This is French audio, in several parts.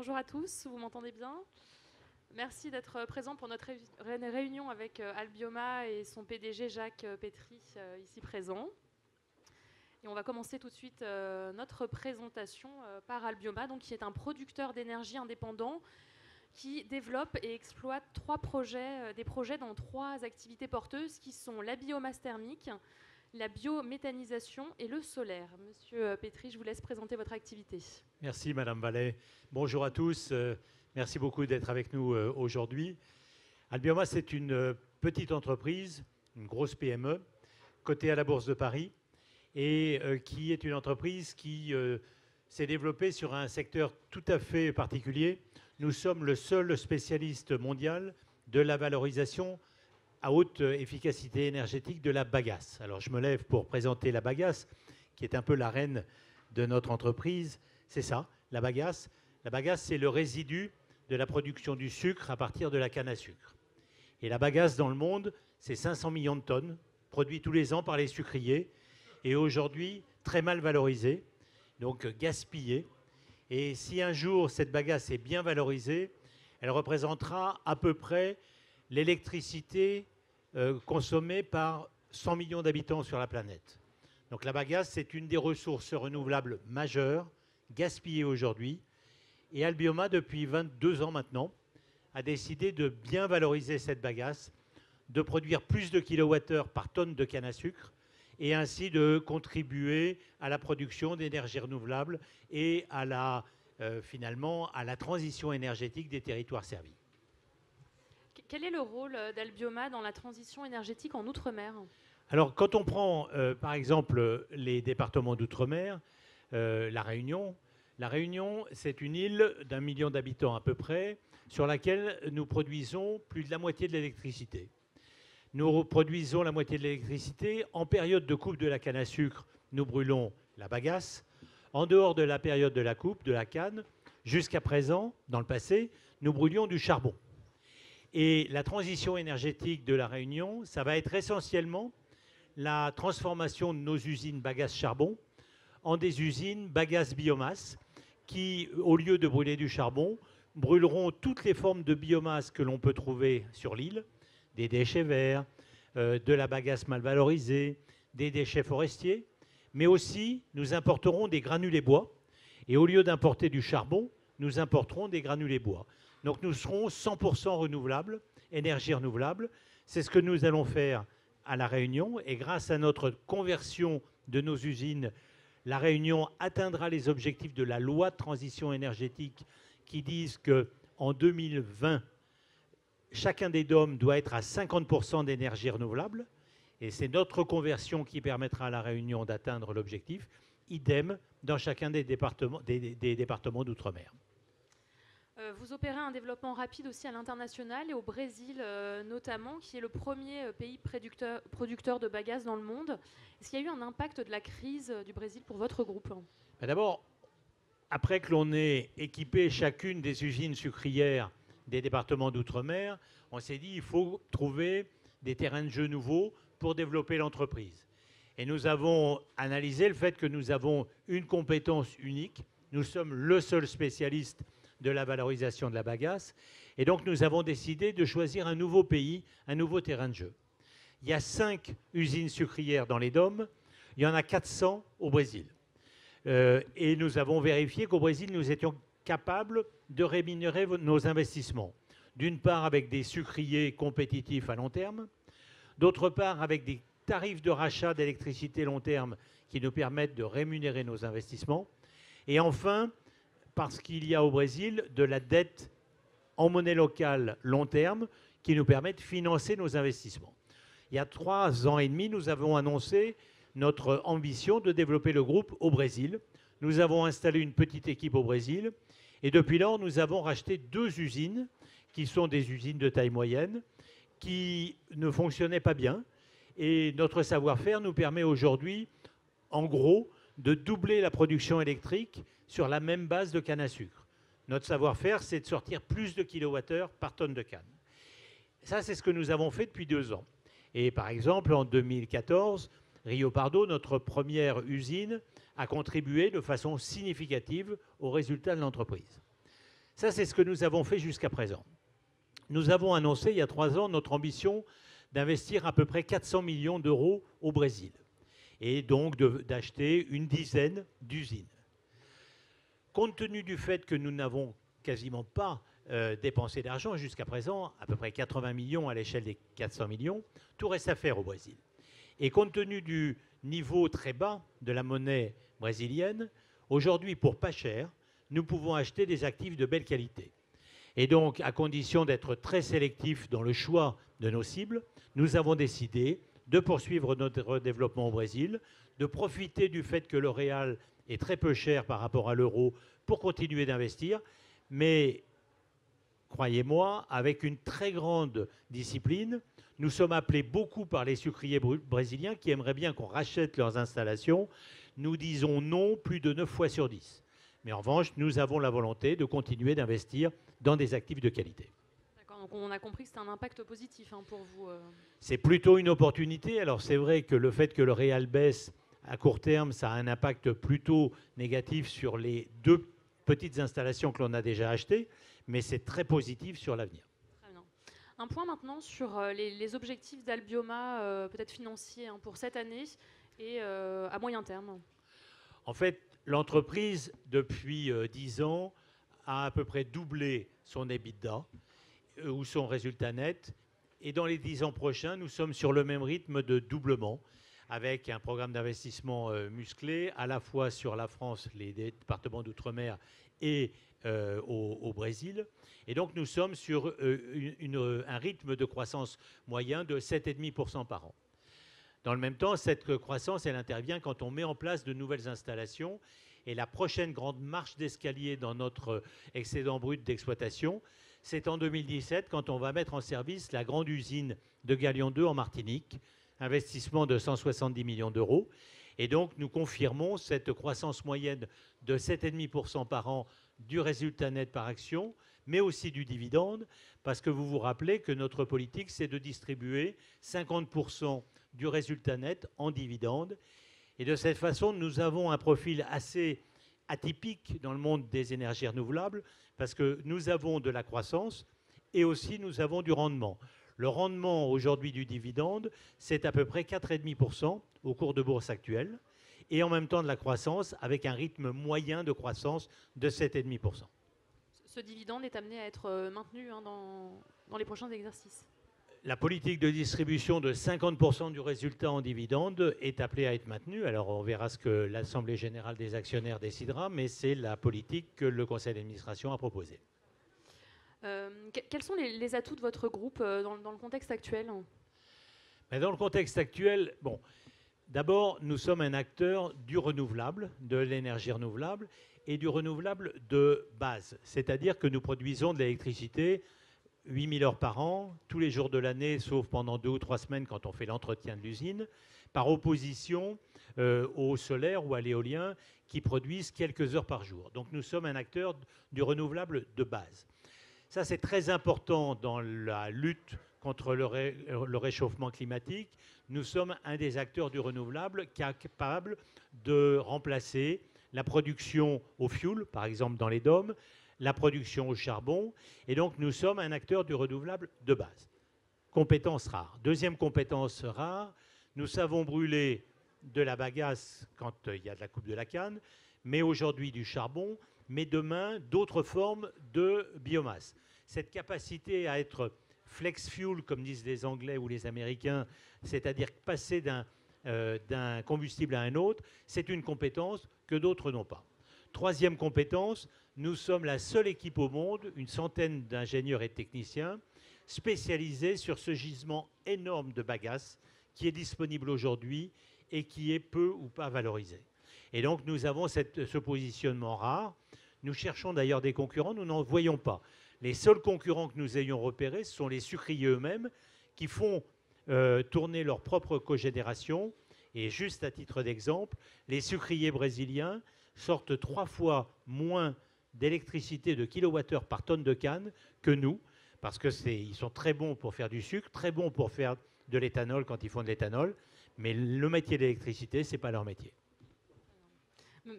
Bonjour à tous, vous m'entendez bien? Merci d'être présent pour notre réunion avec Albioma et son PDG Jacques Pétry, ici présent. Et on va commencer tout de suite notre présentation par Albioma, donc, qui est un producteur d'énergie indépendant qui développe et exploite des projets dans 3 activités porteuses qui sont la biomasse thermique, la biométhanisation et le solaire. Monsieur Pétry, je vous laisse présenter votre activité. Merci Madame Vallet. Bonjour à tous. Merci beaucoup d'être avec nous aujourd'hui. Albioma, c'est une petite entreprise, une grosse PME, cotée à la Bourse de Paris et qui est une entreprise qui s'est développée sur un secteur tout à fait particulier. Nous sommes le seul spécialiste mondial de la valorisation à haute efficacité énergétique de la bagasse. Alors je me lève pour présenter la bagasse, qui est un peu la reine de notre entreprise. C'est ça, la bagasse. La bagasse, c'est le résidu de la production du sucre à partir de la canne à sucre. Et la bagasse dans le monde, c'est 500 millions de tonnes, produites tous les ans par les sucriers, et aujourd'hui très mal valorisée, donc gaspillée. Et si un jour cette bagasse est bien valorisée, elle représentera à peu près l'électricité consommée par 100 millions d'habitants sur la planète. Donc la bagasse, c'est une des ressources renouvelables majeures, gaspillée aujourd'hui. Et Albioma, depuis 22 ans maintenant, a décidé de bien valoriser cette bagasse, de produire plus de kilowattheures par tonne de canne à sucre, et ainsi de contribuer à la production d'énergie renouvelable et à finalement à la transition énergétique des territoires servis. Quel est le rôle d'Albioma dans la transition énergétique en Outre-mer? Alors, quand on prend, par exemple, les départements d'Outre-mer, La Réunion, c'est une île d'1 million d'habitants à peu près, sur laquelle nous produisons plus de la moitié de l'électricité. Nous produisons la moitié de l'électricité. En période de coupe de la canne à sucre, nous brûlons la bagasse. En dehors de la période de la coupe de la canne, jusqu'à présent, dans le passé, nous brûlions du charbon. Et la transition énergétique de La Réunion, ça va être essentiellement la transformation de nos usines bagasse charbon en des usines bagasse biomasse qui, au lieu de brûler du charbon, brûleront toutes les formes de biomasse que l'on peut trouver sur l'île, des déchets verts, de la bagasse mal valorisée, des déchets forestiers, mais aussi nous importerons des granulés bois. Et au lieu d'importer du charbon, nous importerons des granulés bois. Donc nous serons 100% renouvelables, énergie renouvelable. C'est ce que nous allons faire à La Réunion. Et grâce à notre conversion de nos usines, La Réunion atteindra les objectifs de la loi de transition énergétique qui disent qu'en 2020, chacun des DOM doit être à 50% d'énergie renouvelable. Et c'est notre conversion qui permettra à La Réunion d'atteindre l'objectif. Idem dans chacun des départements d'outre-mer. Vous opérez un développement rapide aussi à l'international et au Brésil notamment, qui est le premier pays producteur de bagasse dans le monde. Est-ce qu'il y a eu un impact de la crise du Brésil pour votre groupe? D'abord, après que l'on ait équipé chacune des usines sucrières des départements d'outre-mer, on s'est dit qu'il faut trouver des terrains de jeu nouveaux pour développer l'entreprise. Et nous avons analysé le fait que nous avons une compétence unique. Nous sommes le seul spécialiste de la valorisation de la bagasse. Et donc, nous avons décidé de choisir un nouveau pays, un nouveau terrain de jeu. Il y a 5 usines sucrières dans les DOM. Il y en a 400 au Brésil. Et nous avons vérifié qu'au Brésil, nous étions capables de rémunérer nos investissements. D'une part, avec des sucriers compétitifs à long terme. D'autre part, avec des tarifs de rachat d'électricité long terme qui nous permettent de rémunérer nos investissements. Et enfin, parce qu'il y a au Brésil de la dette en monnaie locale long terme qui nous permet de financer nos investissements. Il y a 3 ans et demi, nous avons annoncé notre ambition de développer le groupe au Brésil. Nous avons installé une petite équipe au Brésil et depuis lors, nous avons racheté 2 usines qui sont des usines de taille moyenne qui ne fonctionnaient pas bien. Et notre savoir-faire nous permet aujourd'hui, en gros, de doubler la production électrique sur la même base de canne à sucre. Notre savoir-faire, c'est de sortir plus de kilowattheures par tonne de canne. Ça, c'est ce que nous avons fait depuis 2 ans. Et par exemple, en 2014, Rio Pardo, notre première usine, a contribué de façon significative aux résultats de l'entreprise. Ça, c'est ce que nous avons fait jusqu'à présent. Nous avons annoncé il y a 3 ans notre ambition d'investir à peu près 400 millions d'euros au Brésil et donc d'acheter une dizaine d'usines. Compte tenu du fait que nous n'avons quasiment pas dépensé d'argent jusqu'à présent, à peu près 80 millions à l'échelle des 400 millions, tout reste à faire au Brésil. Et compte tenu du niveau très bas de la monnaie brésilienne, aujourd'hui, pour pas cher, nous pouvons acheter des actifs de belle qualité. Et donc, à condition d'être très sélectif dans le choix de nos cibles, nous avons décidé de poursuivre notre développement au Brésil, de profiter du fait que le réal est très peu cher par rapport à l'euro pour continuer d'investir, mais croyez-moi, avec une très grande discipline. Nous sommes appelés beaucoup par les sucriers brésiliens qui aimeraient bien qu'on rachète leurs installations. Nous disons non plus de 9 fois sur 10. Mais en revanche, nous avons la volonté de continuer d'investir dans des actifs de qualité. D'accord, donc on a compris que c'était un impact positif pour vous. C'est plutôt une opportunité. Alors c'est vrai que le fait que le réal baisse à court terme, ça a un impact plutôt négatif sur les 2 petites installations que l'on a déjà achetées, mais c'est très positif sur l'avenir. Très bien. Un point maintenant sur les objectifs d'Albioma, peut-être financiers, pour cette année et à moyen terme. En fait, l'entreprise, depuis 10 ans, a à peu près doublé son EBITDA ou son résultat net. Et dans les 10 ans prochains, nous sommes sur le même rythme de doublement, avec un programme d'investissement musclé, à la fois sur la France, les départements d'outre-mer et au Brésil. Et donc, nous sommes sur un rythme de croissance moyen de 7,5% par an. Dans le même temps, cette croissance, elle intervient quand on met en place de nouvelles installations. Et la prochaine grande marche d'escalier dans notre excédent brut d'exploitation, c'est en 2017, quand on va mettre en service la grande usine de Galion 2 en Martinique, investissement de 170 millions d'euros. Et donc, nous confirmons cette croissance moyenne de 7,5% par an du résultat net par action, mais aussi du dividende, parce que vous vous rappelez que notre politique, c'est de distribuer 50% du résultat net en dividende. Et de cette façon, nous avons un profil assez atypique dans le monde des énergies renouvelables, parce que nous avons de la croissance et aussi nous avons du rendement. Le rendement aujourd'hui du dividende, c'est à peu près 4,5% au cours de bourse actuel, et en même temps de la croissance avec un rythme moyen de croissance de 7,5%. Ce dividende est amené à être maintenu dans les prochains exercices. La politique de distribution de 50% du résultat en dividende est appelée à être maintenue. Alors on verra ce que l'Assemblée générale des actionnaires décidera, mais c'est la politique que le conseil d'administration a proposée. Quels sont les atouts de votre groupe dans le contexte actuel ? Mais dans le contexte actuel, bon, d'abord, nous sommes un acteur du renouvelable, de l'énergie renouvelable et du renouvelable de base. C'est-à-dire que nous produisons de l'électricité 8000 heures par an, tous les jours de l'année, sauf pendant 2 ou 3 semaines quand on fait l'entretien de l'usine, par opposition au solaire ou à l'éolien qui produisent quelques heures par jour. Donc nous sommes un acteur du renouvelable de base. Ça, c'est très important dans la lutte contre le réchauffement climatique. Nous sommes un des acteurs du renouvelable capable de remplacer la production au fioul, par exemple dans les dômes, la production au charbon, et donc nous sommes un acteur du renouvelable de base. Compétence rare. Deuxième compétence rare, nous savons brûler de la bagasse quand il y a de la coupe de la canne, mais aujourd'hui du charbon, mais demain d'autres formes de biomasse. Cette capacité à être flex fuel, comme disent les Anglais ou les Américains, c'est-à-dire passer d'un combustible à un autre, c'est une compétence que d'autres n'ont pas. Troisième compétence, nous sommes la seule équipe au monde, une centaine d'ingénieurs et de techniciens, spécialisés sur ce gisement énorme de bagasse qui est disponible aujourd'hui et qui est peu ou pas valorisé. Et donc nous avons ce positionnement rare. Nous cherchons d'ailleurs des concurrents, nous n'en voyons pas. Les seuls concurrents que nous ayons repérés, ce sont les sucriers eux-mêmes qui font tourner leur propre cogénération. Et juste à titre d'exemple, les sucriers brésiliens sortent 3 fois moins d'électricité de kilowattheure par tonne de canne que nous, parce qu'ils sont très bons pour faire du sucre, très bons pour faire de l'éthanol quand ils font de l'éthanol, mais le métier d'électricité, ce n'est pas leur métier.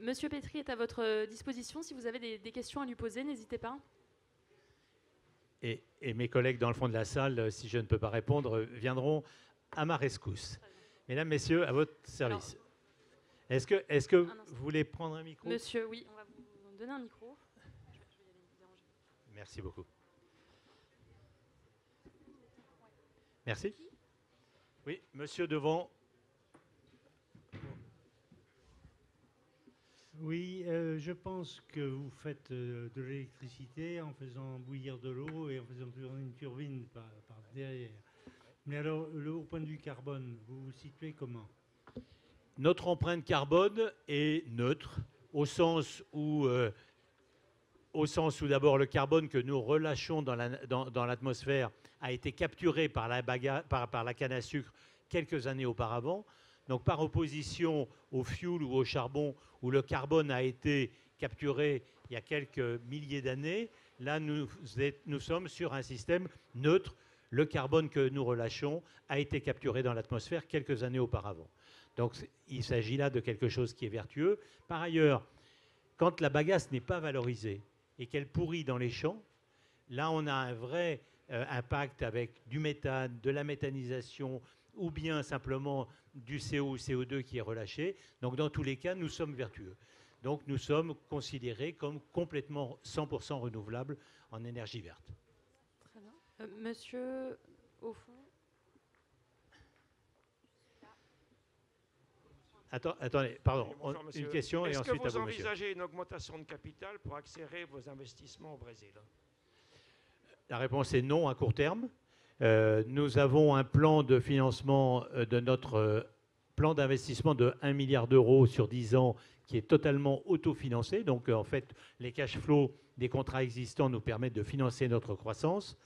Monsieur Pétry est à votre disposition. Si vous avez des questions à lui poser, n'hésitez pas. et mes collègues dans le fond de la salle, si je ne peux pas répondre, viendront à ma rescousse. Mesdames, Messieurs, à votre service. Est-ce que vous voulez prendre un micro? Monsieur, oui, on va vous donner un micro. Je vais y aller vous déranger. Merci beaucoup. Merci. Oui, monsieur devant. Oui, je pense que vous faites de l'électricité en faisant bouillir de l'eau et en faisant tourner une turbine par derrière. Mais alors, au point de vue carbone, vous vous situez comment? Notre empreinte carbone est neutre, au sens où d'abord le carbone que nous relâchons dans l'atmosphère a été capturé par la canne à sucre quelques années auparavant. Donc par opposition au fioul ou au charbon, où le carbone a été capturé il y a quelques milliers d'années, là nous sommes sur un système neutre. Le carbone que nous relâchons a été capturé dans l'atmosphère quelques années auparavant. Donc il s'agit là de quelque chose qui est vertueux. Par ailleurs, quand la bagasse n'est pas valorisée et qu'elle pourrit dans les champs, là on a un vrai impact avec du méthane, de la méthanisation ou bien simplement du CO ou CO2 qui est relâché. Donc dans tous les cas, nous sommes vertueux. Donc nous sommes considérés comme complètement 100% renouvelables en énergie verte. Très bien. Monsieur, au fond. Attendez, pardon, Bonjour, une question et ensuite à vous, monsieur. Est-ce que vous envisagez une augmentation de capital pour accélérer vos investissements au Brésil? La réponse est non à court terme. Nous avons un plan de financement de notre plan d'investissement de 1 milliard d'euros sur 10 ans qui est totalement autofinancé. Donc, en fait, les cash flows des contrats existants nous permettent de financer notre croissance.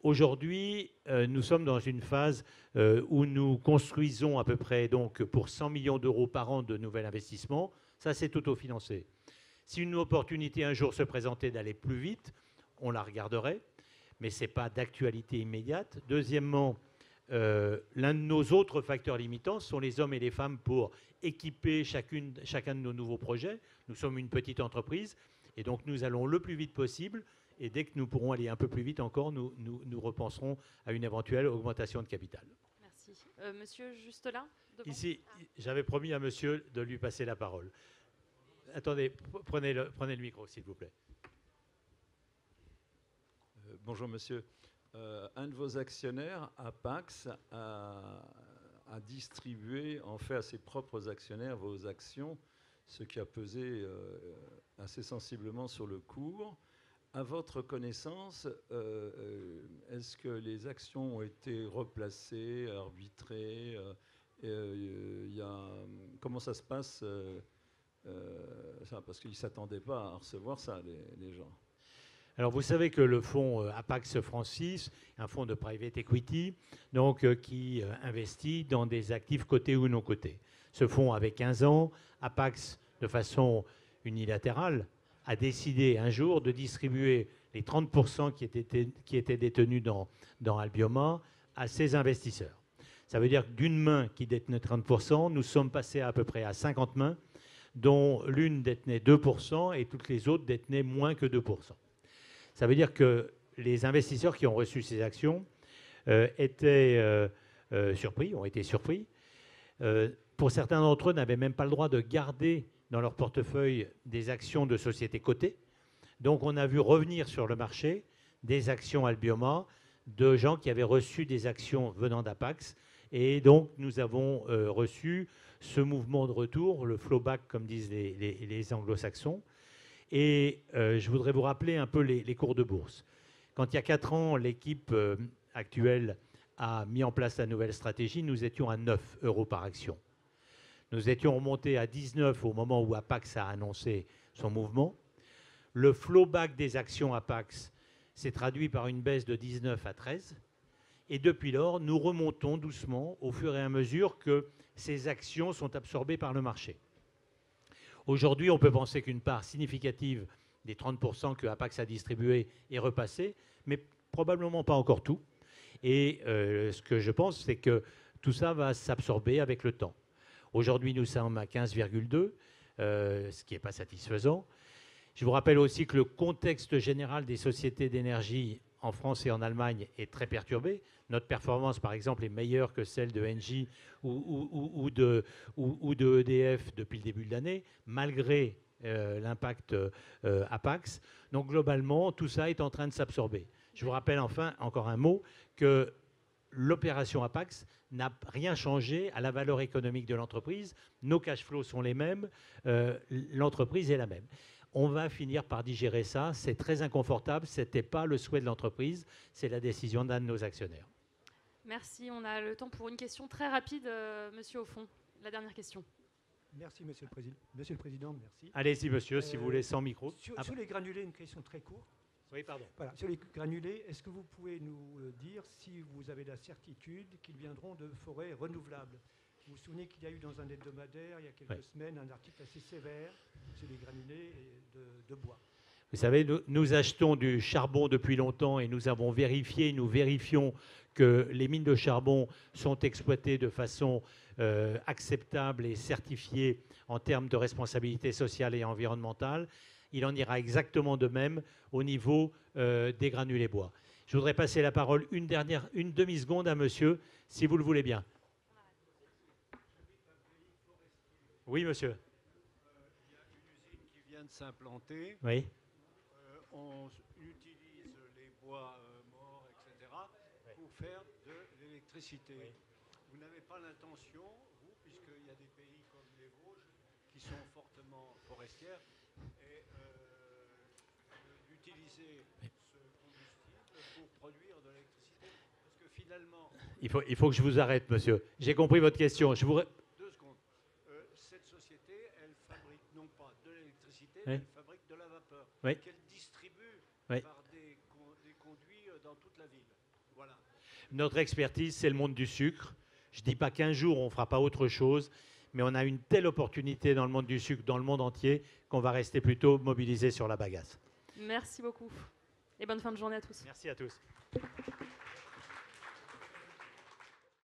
Aujourd'hui, nous sommes dans une phase où nous construisons à peu près donc, pour 100 millions d'euros par an de nouvel investissement. Ça, c'est autofinancé. Si une opportunité un jour se présentait d'aller plus vite, on la regarderait, mais ce n'est pas d'actualité immédiate. Deuxièmement, l'un de nos autres facteurs limitants sont les hommes et les femmes pour équiper chacun de nos nouveaux projets. Nous sommes une petite entreprise et donc nous allons le plus vite possible. Et dès que nous pourrons aller un peu plus vite encore, nous repenserons à une éventuelle augmentation de capital. Merci. Monsieur, juste là, devant. Ici, j'avais promis à monsieur de lui passer la parole. Attendez, prenez le micro, s'il vous plaît. Bonjour monsieur. Un de vos actionnaires, Apax, a distribué en fait à ses propres actionnaires vos actions, ce qui a pesé assez sensiblement sur le cours. À votre connaissance, est-ce que les actions ont été replacées, arbitrées comment ça se passe parce qu'ils ne s'attendaient pas à recevoir ça, les gens. Alors, vous savez que le fonds Apax Francis, un fonds de private equity, donc, qui investit dans des actifs cotés ou non cotés. Ce fonds avait 15 ans. Apax, de façon unilatérale, a décidé un jour de distribuer les 30% qui étaient détenus dans Albioma à ses investisseurs. Ça veut dire que d'une main qui détenait 30%, nous sommes passés à peu près à 50 mains, dont l'une détenait 2% et toutes les autres détenaient moins que 2%. Ça veut dire que les investisseurs qui ont reçu ces actions ont été surpris. Pour certains d'entre eux, n'avaient même pas le droit de garder dans leur portefeuille des actions de sociétés cotées. Donc on a vu revenir sur le marché des actions Albioma de gens qui avaient reçu des actions venant d'Apax. Et donc nous avons reçu ce mouvement de retour, le flowback comme disent les anglo-saxons. Et je voudrais vous rappeler un peu les cours de bourse. Quand il y a 4 ans, l'équipe actuelle a mis en place la nouvelle stratégie, nous étions à 9 € par action. Nous étions remontés à 19 au moment où Apax a annoncé son mouvement. Le flowback des actions Apax s'est traduit par une baisse de 19 à 13. Et depuis lors, nous remontons doucement au fur et à mesure que ces actions sont absorbées par le marché. Aujourd'hui, on peut penser qu'une part significative des 30% que Apax a distribué est repassée, mais probablement pas encore tout. Et ce que je pense, c'est que tout ça va s'absorber avec le temps. Aujourd'hui, nous sommes à 15,2, ce qui n'est pas satisfaisant. Je vous rappelle aussi que le contexte général des sociétés d'énergie en France et en Allemagne est très perturbée. Notre performance, par exemple, est meilleure que celle de Engie ou de EDF depuis le début de l'année, malgré l'impact Apax. Donc globalement, tout ça est en train de s'absorber. Je vous rappelle enfin, encore un mot, que l'opération Apax n'a rien changé à la valeur économique de l'entreprise. Nos cash flows sont les mêmes, l'entreprise est la même. On va finir par digérer ça. C'est très inconfortable. Ce n'était pas le souhait de l'entreprise. C'est la décision d'un de nos actionnaires. Merci. On a le temps pour une question très rapide, monsieur au fond. La dernière question. Merci, Monsieur le Président. Monsieur le Président, merci. Allez-y, monsieur, si vous voulez, sans micro. Sur les granulés, une question très courte. Oui, pardon. Voilà, sur les granulés, est-ce que vous pouvez nous dire si vous avez la certitude qu'ils viendront de forêts renouvelables? Vous vous souvenez qu'il y a eu dans un hebdomadaire, il y a quelques semaines, un article assez sévère sur les granulés de bois. Vous savez, nous achetons du charbon depuis longtemps et nous avons vérifié, nous vérifions que les mines de charbon sont exploitées de façon acceptable et certifiée en termes de responsabilité sociale et environnementale. Il en ira exactement de même au niveau des granulés bois. Je voudrais passer la parole une demi-seconde à monsieur, si vous le voulez bien. Oui, monsieur. Il y a une usine qui vient de s'implanter. Oui. On utilise les bois morts, etc., pour faire de l'électricité. Oui. Vous n'avez pas l'intention, vous, puisqu'il y a des pays comme les Vosges qui sont fortement forestières, d'utiliser ce combustible pour produire de l'électricité. Parce que finalement... Il faut que je vous arrête, monsieur. J'ai compris votre question. Je vous... 2 secondes. Cette société, elle fabrique non pas de l'électricité, mais elle fabrique de la vapeur, qu'elle distribue par des conduits dans toute la ville. Voilà. Notre expertise, c'est le monde du sucre. Je ne dis pas qu'un jour, on ne fera pas autre chose, mais on a une telle opportunité dans le monde du sucre, dans le monde entier, qu'on va rester plutôt mobilisé sur la bagasse. Merci beaucoup. Et bonne fin de journée à tous. Merci à tous.